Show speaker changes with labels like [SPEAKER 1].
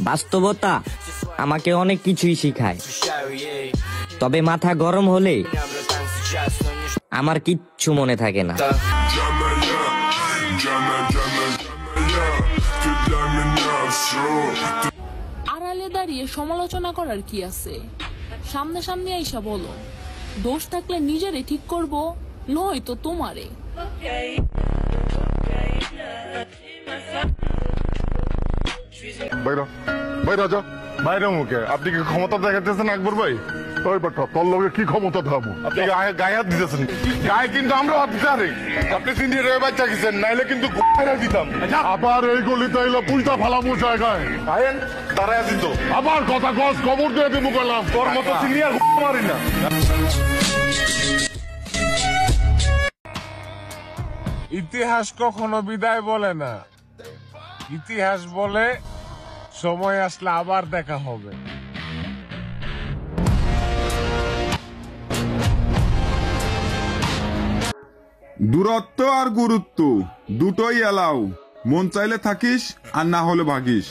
[SPEAKER 1] বাস্তবতা আমাকে অনেক কিছুই শিখায়, তবে মাথা গরম হলে আমার কিচ্ছু মনে থাকে না।
[SPEAKER 2] আড়ালে দাঁড়িয়ে সমালোচনা করার কি আছে? সামনে সামনে আইসা বলো। দোষ থাকলে নিজেরে ঠিক করব, নয়তো তোমারে।
[SPEAKER 3] বাইরে মুখে আপনি কি ক্ষমতা দেখাতেছেন আকবর ভাই? ওই বাটা তোর লগে কি ক্ষমতা থাকবো? আপনি গায়ে হাত দিতেছেন, গায়ে কিন্তু আমরা হাত দিতে পারি। আপনি তিনটি রে বাচ্চা গেছেন, নাইলে কিন্তু দিতাম। আবার এই গলিতে এলো পুলটা ফালামো জায়গায় আয়েন তারা দিত। আবার কথা গছ খবর দিয়ে দেবো গেলাম, তোর মতো সিনিয়র মারি না।
[SPEAKER 4] ইতিহাস কখনো বিদায় বলে না, ইতিহাস বলে সময় আসলে আবার দেখা হবে।
[SPEAKER 5] দূরত্ব আর গুরুত্ব দুটোই এলাও, মন চাইলে থাকিস আর না হলে ভাগিস।